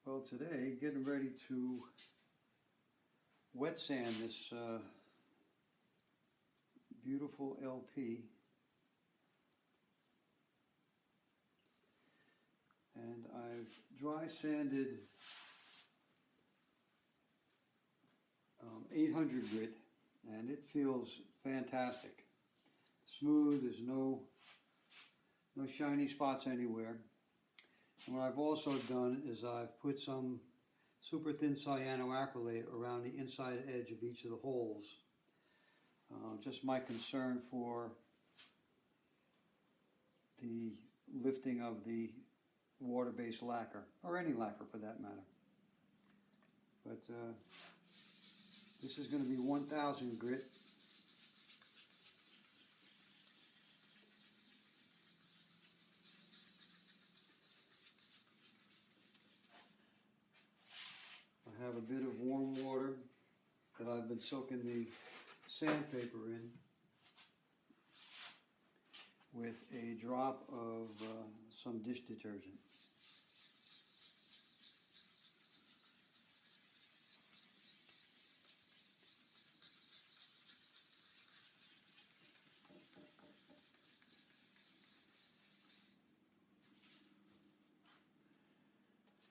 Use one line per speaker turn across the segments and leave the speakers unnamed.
Well, today, getting ready to wet sand this beautiful LP. And I've dry sanded 800 grit, and it feels fantastic. Smooth, there's no shiny spots anywhere. And what I've also done is I've put some super thin cyanoacrylate around the inside edge of each of the holes. Just my concern for the lifting of the water-based lacquer, or any lacquer for that matter. But this is going to be 1000 grit. I have a bit of warm water that I've been soaking the sandpaper in with a drop of some dish detergent.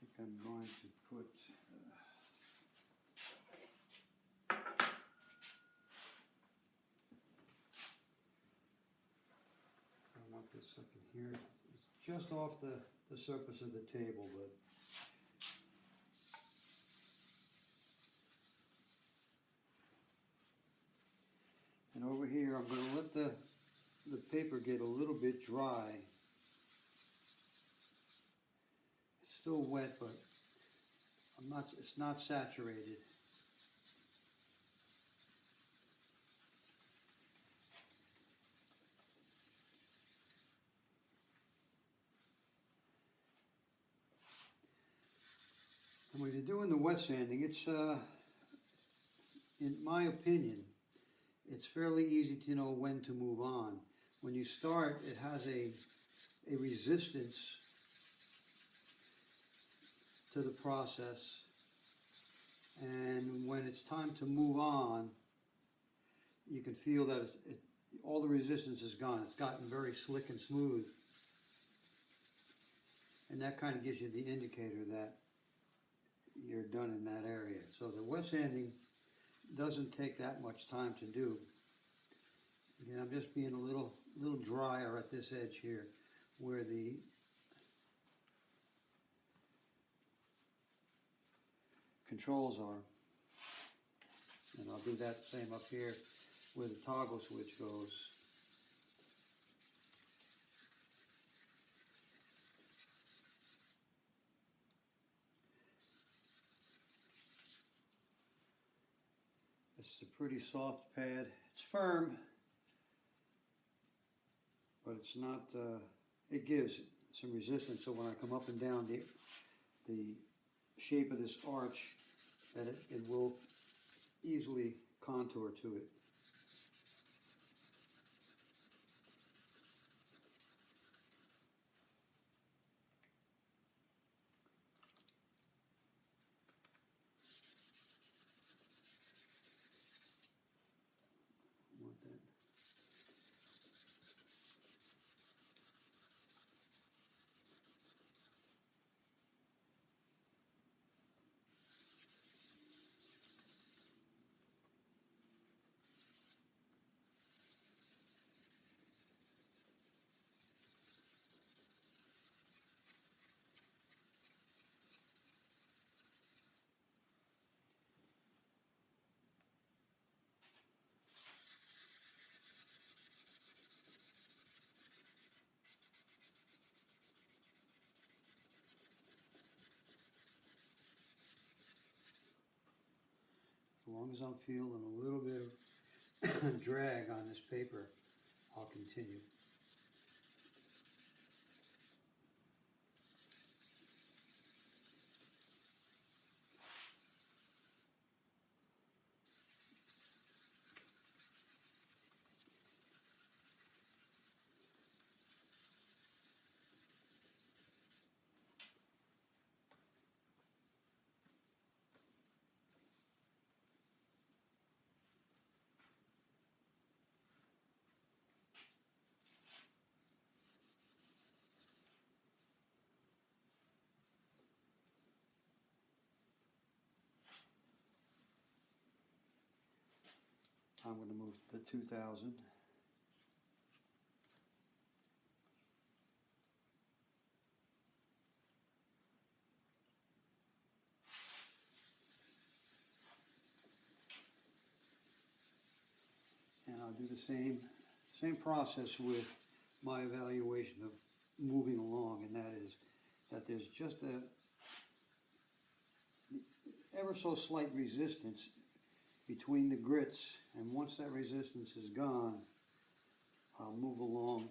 I think I'm going to put I want this up in here. It's just off the surface of the table, but and over here I'm going to let the paper get a little bit dry. It's still wet, but it's not saturated. And when you're doing the wet sanding, it's in my opinion, it's fairly easy to know when to move on. When you start, it has a resistance to the process, and when it's time to move on, you can feel that all the resistance is gone. It's gotten very slick and smooth, and that kind of gives you the indicator that you're done in that area. So the wet sanding doesn't take that much time to do. Again, I'm just being a little drier at this edge here where the controls are. And I'll do that same up here where the toggle switch goes. It's a pretty soft pad. It's firm, but it's not, it gives some resistance, so when I come up and down the shape of this arch, that it will easily contour to it. Want that. As long as I'm feeling a little bit of drag on this paper, I'll continue. I'm going to move to the 2000. And I'll do the same process with my evaluation of moving along, and that is that there's just a ever so slight resistance between the grits, and once that resistance is gone, I'll move along.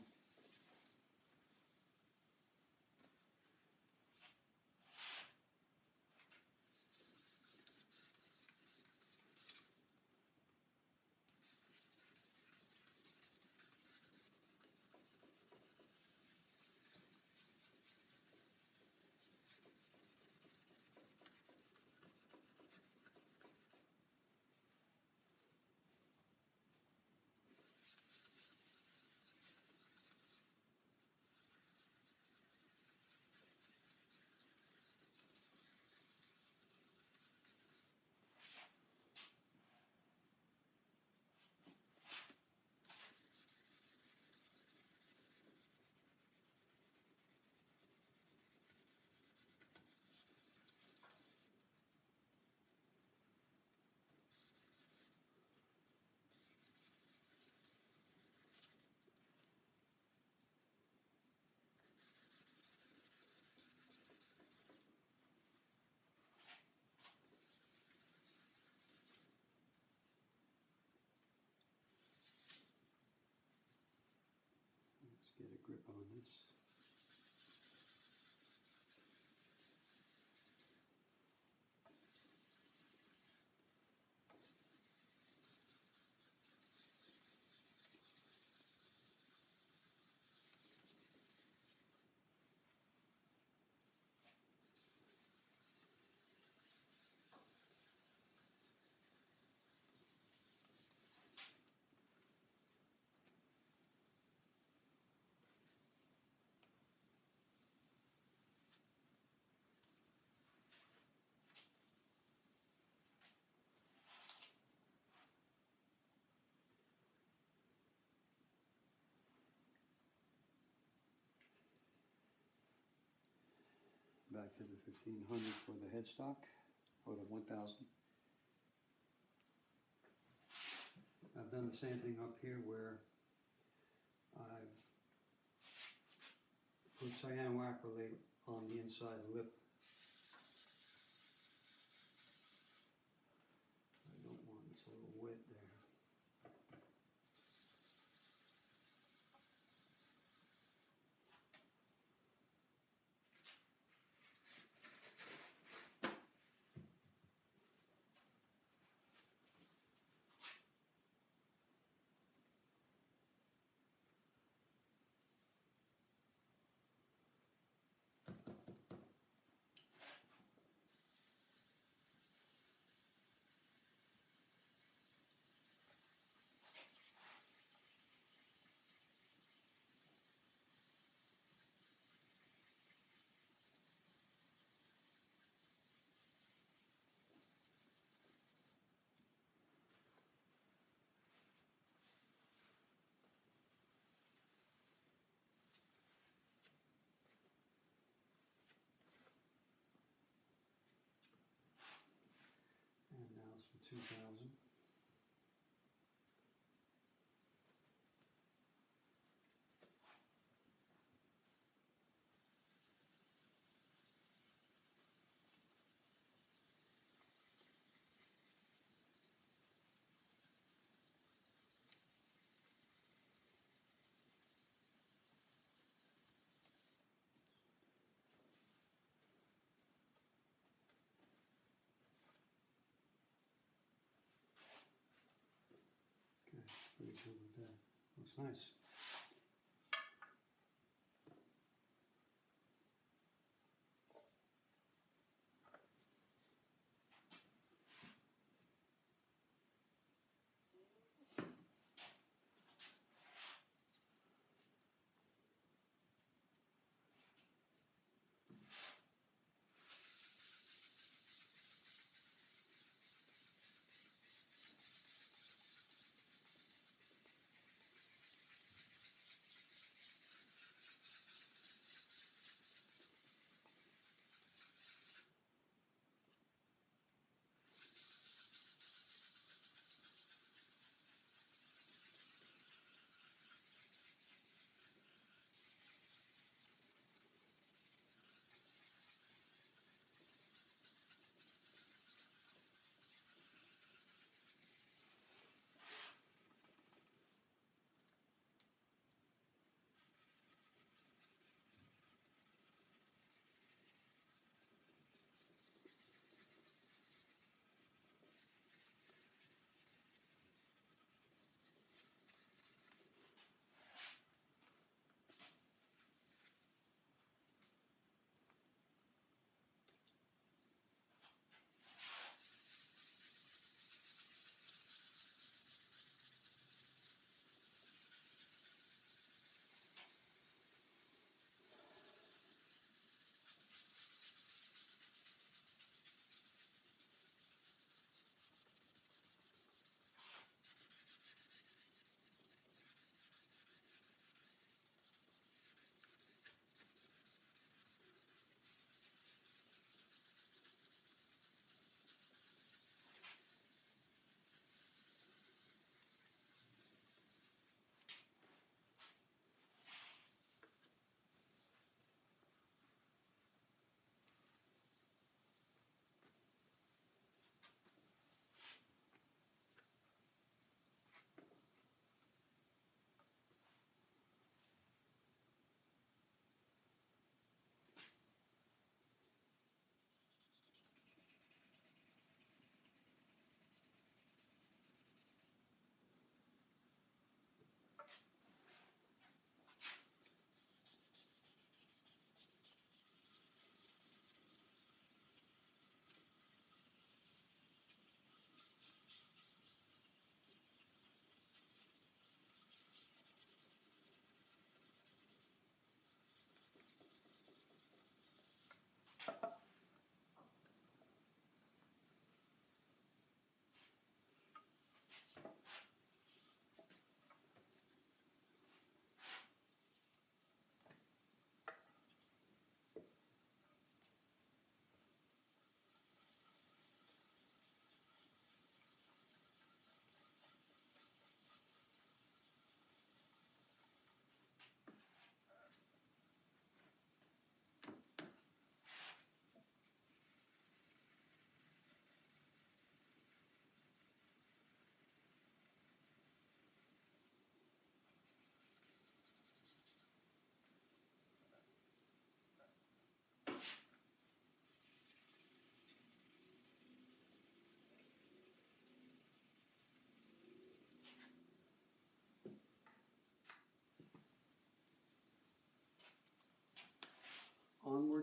Let's get a grip on this. Back to the 1500 for the headstock, or the 1000. I've done the same thing up here where I've put cyanoacrylate on the inside lip. I don't want it, it's a little wet there. And now some 2000. Okay, pretty cool with that. Looks nice.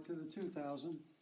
to the 2000.